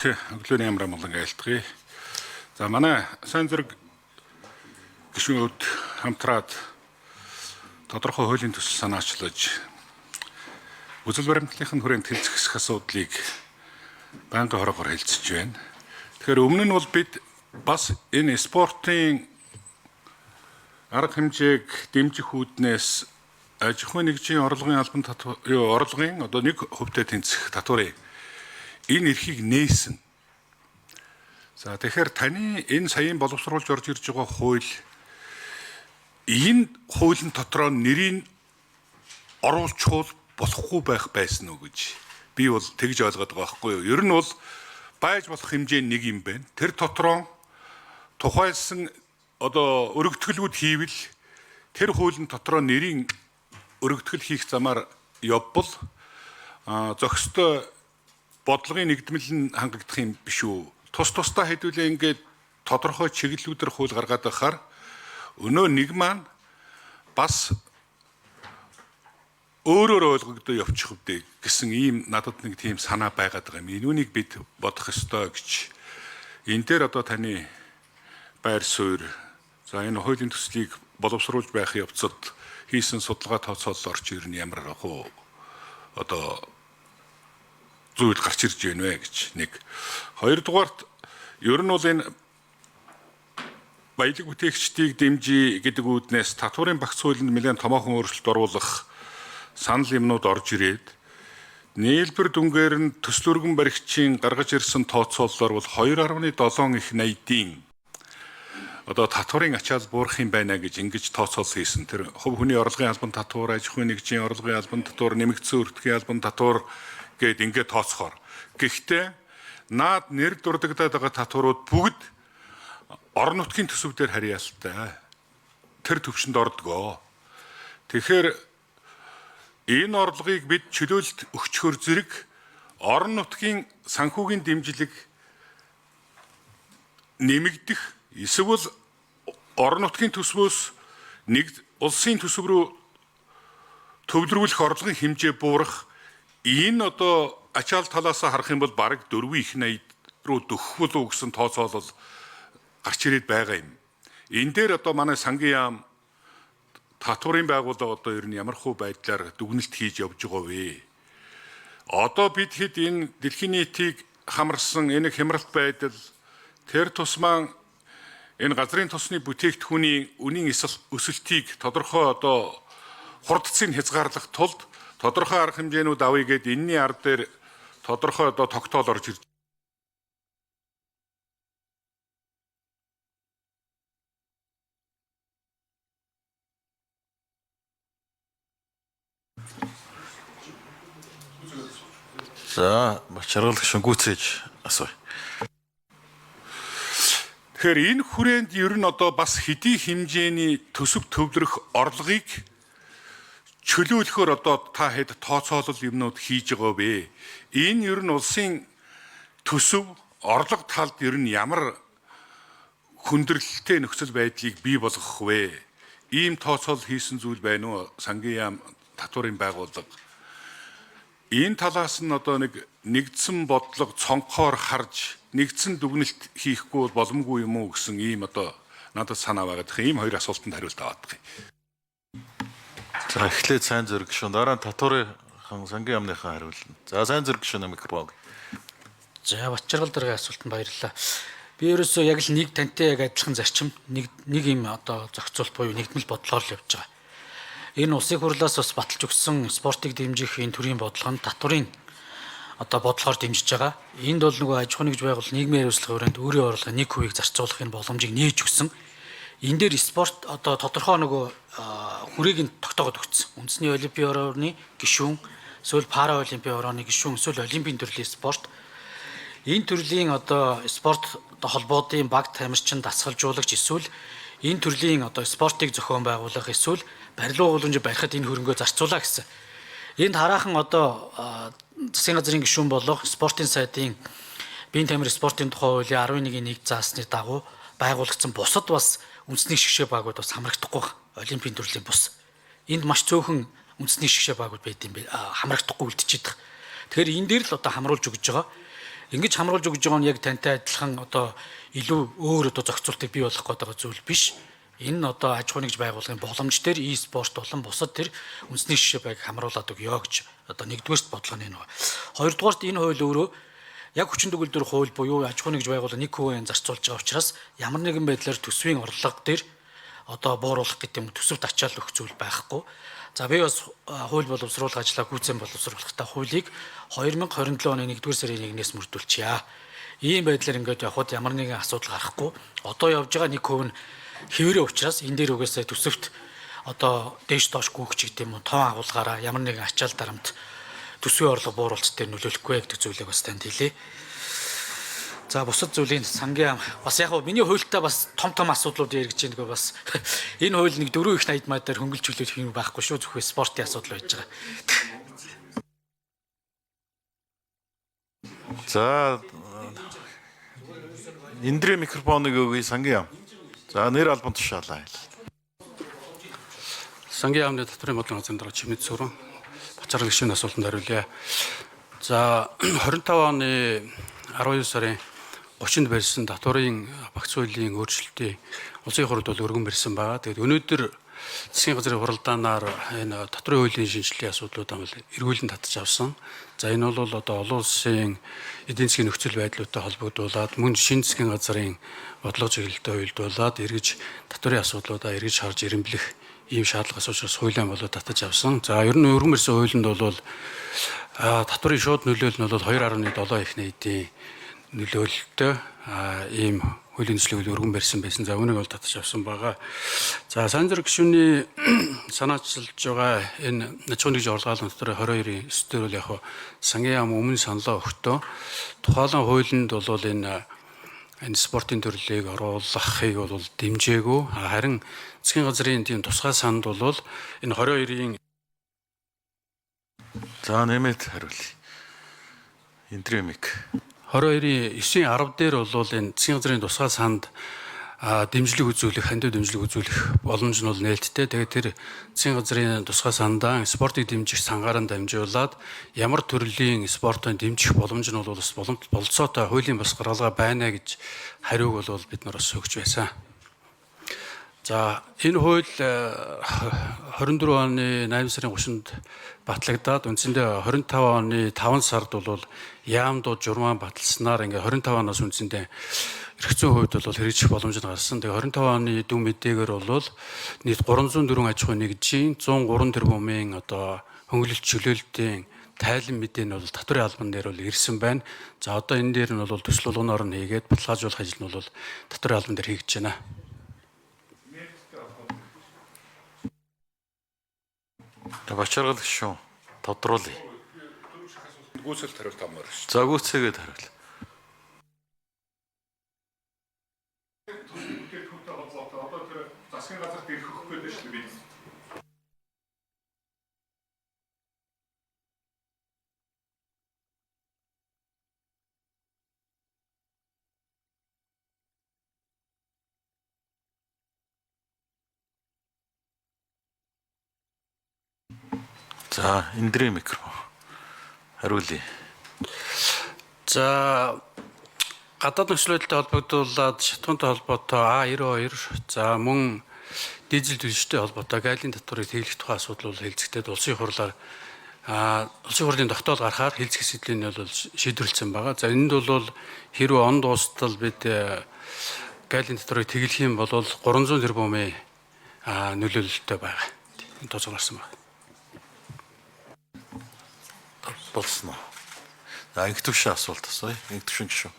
Өглөөний ямар амгалан айлтгая. За манай сайн зэрэг гишүүнүүд хамтраад тодорхой хуулийн төсөл санаачлаж үзэл баримтлалын хүрээнд хэлцэх асуудлыг байнгын хороогоор хэлцэж байна. Тэгэхээр өмнө нь бол бид бас энэ спортын арга хэмжээг дэмжих үүднээс аж ахуйн нэгжийн орлогын албан орлогын одоо 1% тэнцэх татварыг энэ эрхийг нээсэн. За тэгэхээр таны энэ саяын боловсруулж орж ирж байгаа хууль энэ хуулийн дотроо нэрийг оруулчихвол болохгүй байх байсан уу гэж би бол тэгж ойлгоод байгаа байхгүй юу. Ер нь бол байж болох хэмжээ нэг юм байна. Тэр дотроо тухайлсан одоо өргөтгөлүүд хийвэл тэр хуулийн дотроо нэрийн өргөтгөл хийх замаар явбал зохистой бодлогын нэгдмэл нь хангагдах юм биш үү? Тусдаа хэдүүлээ ингээд тодорхой чиглэлүүдээр хууль гаргаад байхаар өнөө нэг маань бас өөрөөр ойлгогдоо явчих үдэ гэсэн ийм надад нэг тийм санаа байгаад байгаа юм. Энүүнийг бид бодох ёстой гэж. Энэ дээр одоо таны байр суурь за энэ хуулийн төслийг боловсруулж байх явцад хийсэн судалгаа тооцоолол орч ирнэ ямар хөө одоо зүйл гарч ирж байна вэ гэж нэг. Хоёрдугаарт ер нь бол энэ баялаг бүтээгчдийг дэмжиж гэдэг үүднээс татварын багц хуулинд нэлээд томоохон өөрчлөлт оруулах санал юмнууд орж ирээд нийлбэр дүнгээр нь төсөл өргөн баригчийн гаргаж ирсэн тооцоололоор бол 2.7 их найдын одоо татварын ачаал буурах юм байна гэж ингэж тооцоол хийсэн. Тэр хувь хүний орлогын албан татвар, аж ахуйн нэгжийн орлогын албан татвар, нэмэгдсэн өртгийн албан татвар гээд ингээд тооцохоор. Гэхдээ наад нэр дурдагдаад байгаа татварууд бүгд орон нутгийн төсөв дээр харьяалтай. Тэр төвшөнд ордгоо. Тэгэхээр энэ орлогыг бид чөлөөлөлт өгчхөр зэрэг орон нутгийн санхүүгийн дэмжлэг нэмэгдэх эсвэл орон нутгийн төсвөөс нэг улсын төсөв рүү төвлөрүүлэх орлогын хэмжээ буурах энэ одоо ачаал талаас харах юм бол бараг 4 их найд руу дөхвөл үү гэсэн тооцоолол гарч ирээд байгаа юм. Энэ дээр одоо манай сангийн яам татварын байгууллага одоо ер нь ямар хөө байдлаар дүгнэлт хийж явж байгаа вэ? Одоо бид хэд энэ дэлхийн нийтийг хамарсан энэ хямралт байдал тэр тусмаа энэ газрын тосны бүтээгдэхүүний үнийн өсөлтийг тодорхой одоо хурдцыг хязгаарлах тулд тодорхой арга хэмжээнүүд авъя гэд энэний ард дээр тодорхой одоо тогтоол орж ирж. За, бачаргалах шүнгүүцээж асууя. Тэгэхээр энэ хүрээнд ер нь одоо бас хэдий хэмжээний төсөв төвлөрөх орлогыг чөлөөлөхөөр одоо та хэд тооцоолол юмнууд хийж байгаа вэ? Энэ ер нь улсын төсөв орлого талд ер нь ямар хүндрэлтэй нөхцөл байдлыг бий болгох вэ? Ийм тооцоолол хийсэн зүйл байна уу? Сангийн яам татварын байгууллага. Энэ талаас нь одоо нэгдсэн бодлого цонхоор харж нэгдсэн дүгнэлт хийхгүй боломгүй юм уу гэсэн ийм одоо надад санаа байгаад ийм хоёр асуултанд хариулт аваад байгаа. За эхлээд сайн зэрэг гишүүн дараа нь татварын сангийн яамныхаа хариулна. За сайн зэрэг гишүүн микрофон. За бачаргал дараагийн асуултанд баярлалаа. Би ерөөсөө яг л нэг тантай яг адилхан зарчим нэг юм одоо зохицуулт буюу нэгдмэл бодлогоор л явж байгаа. Энэ улсын хурлаас бас баталж өгсөн спортыг дэмжих энэ төрлийн бодлого нь татварын одоо бодлогоор дэмжиж байгаа. Энд бол нөгөө аж ахуйн нэгж байгуул нийгмийн хариуцлага хүрээнд өөрийн орлогын 1% зарцуулах энэ боломжийг нээж өгсөн. Энэ дээр спорт одоо тодорхой нөгөө хүрээг нь тогтоогод өгсөн. Үндэсний олимпийн орооны гишүүн, эсвэл пара олимпийн орооны гишүүн, эсвэл олимпийн төрлийн спорт. Энэ төрлийн одоо спорт холбоодын баг тамирчин, дасгалжуулагч эсвэл энэ төрлийн одоо спортыг зохион байгуулах эсвэл барилга уламжийг барихад энэ хөрөнгөө зарцуулаа гэсэн. Энд хараахан одоо засгийн газрын гишүүн болох спортын сайдын биеийн тамир спортын тухай хуулийн 11-ийн 1 заасны дагуу байгуулагдсан бусад бас үндэсний шгшээ багууд бас хамрагдахгүй олимпийн төрлийн бус. Энд маш цөөхөн үндэсний шгшээ багууд байд юм бэ хамрагдахгүй үлдчихэд. Тэгэхээр энэ дээр л одоо хамруулж өгж байгаа. Ингэж хамруулж өгж байгаа нь яг тантай адилхан одоо илүү өөр одоо зохицуултыг бий болгох гэдэг зүйл биш. Энэ одоо аж ахуй нэгж байгууллагын боломж дээр e-спорт болон бусад тэр үндэсний жишээ байг хамруулад өгөө гэж одоо нэгдүгээрт бодлооны нэг. Хоёрдугаарт энэ хууль өөрөө яг хүчин төгөлдөр хууль буюу аж ахуй нэгж байгууллага 1% зарцуулж байгаа учраас ямар нэгэн байдлаар төсвийн орлого дээр одоо бууруулах гэдэг юм төсөвт ачаал өгөх зүйл байхгүй. За би бас хууль боловсруулах ажлаа гүйцэн боловсруулахдаа хуулийг 2027 оны 1-р сарын 1-ээс мөрдүүлчихье. Ийм байдлаар ингээд явхад ямар нэгэн асуудал гарахгүй. Одоо явж байгаа 1% нь хэвээрээ учраас энэ дээр угаасаа төсөвт одоо дээш доош гүйчих гэдэг юм уу тоон агуулгаараа ямар нэгэн ачаал дарамт төсвийн орлого бууруулалт дээр нөлөөлөхгүй гэдэг зүйлийг бас танд хэлье. За бусад зүйлийн сангийн бас яг миний хуультай бас том асуудлууд яригдж байгаа бас энэ хууль нэг 4 их 80 маягаар хөнгөлж чөлөөлөх юм байхгүй шүү зөвхөн спортын асуудал байж байгаа. За Индрэ микрофоныг өгье сангийн ам. За нэр албан тушаалаа. Сангийн яамны дотрын бодлогын газрын дараа чимэд сүрэн бачаргал гишүүний асуултанд хариулъя. За 25 оны 12 сарын 30-нд барьсан татварын багц хуулийн өөрчлөлтийн улсын хурлд бол өргөн барьсан байгаа. Тэгээд өнөөдөр засгийн газрын хуралдаанаар энэ татварын хуулийн шинжилгээний асуудлуудаа бол эргүүлэн татж авсан. За энэ бол одоо олон улсын эдийн засгийн нөхцөл байдлуудтай холбогдуулаад мөн шинэ засгийн газрын бодлого чиглэлтэй уялдуулаад эргэж татварын асуудлуудаа эргэж харж ирэмблэх ийм шаардлага учраас хуулийн болоод татаж авсан. За ер нь өргөн барьсан хуулинд бол татварын шууд нөлөөлөл нь бол 2.7 их нийтийн нөлөөлөлтөй ийм хуулийн төслийг өргөн барьсан байсан. За үүнийг бол татаж авсан байгаа. За сайн зэрэг гишүүний санаачилж байгаа энэ аж ахуйн нэгж орлогын дотор 22-ийн өсөлтөөр бол яг сангийн яам өмнө саналаа өгтөө тухайлан хуулинд бол энэ спортын төрлийг оруулахыг бол дэмжээгүй. Харин засгийн газрын тийм тусгай санд бол энэ 22-ийн За нэмээд хариулъя. Индрэмик 22-ийн 9-10 дээр бол энэ засгийн газрын тусгай санд дэмжлэг үзүүлэх, хандив дэмжлэг үзүүлэх боломж нь бол нээлттэй. Тэгээд тэр засгийн газрын тусгай сандаа спортыг дэмжих сангаар нь дамжуулаад ямар төрлийн спортыг дэмжих боломж нь бол бас болцоотой хуулийн бас гаргалгаа байна гэж хариуг бол бид нар бас өгч байсан. За энэ хууль 24 оны 8 сарын 30-нд батлагдаад үндсэндээ 25 оны 5 сард бол яамдууд журмаа баталснаар ингээ 25 оноос үндсэндээ эрх зүйн хувьд бол хэрэгжих боломж нь гарсан. Тэгээ 25 оны дүн мэдээгээр бол нийт 304 аж ахуй нэгжийн 103 тэрбумын одоо хөнгөлөлт чөлөөлтийн тайлан мэдээ нь бол татварын албан дээр бол ирсэн байна. За одоо энэ дээр нь бол төсөл болгоноор нь хийгээд баталгаажуулах ажил нь бол татварын албан дээр хийгдэж байна. Бачаргал гишүүн тодруулъя. Гүйцэлд хариулт авмаар шүү. За гүйцээгээд хариул. Одоо тэр засгийн газарт ирэх гээд шүү дээ. За Индрэ микрофон хариулъя. За гадаад нөхцөл байдалтай холбогдуулаад шатхуунтай холбоотой А92 за мөн дизель түлштэй холбоотой гайлын татварыг тэглэх тухай асуудал бол хэлцэгдээд улсын хурлаар улсын хурлын тогтоол гарахаар хэлцэх сэдвийн нь бол шийдвэрлсэн байгаа. За энд бол хэрвээ он дуустал бид гайлын татварыг тэглэх юм бол 300 тэрбумын нөлөөлөлттэй байгаа. Энэ тооцоо гарсан байна. Болсон уу? За инх төвшин асуулт асууя. Инх төвшин гишүүн.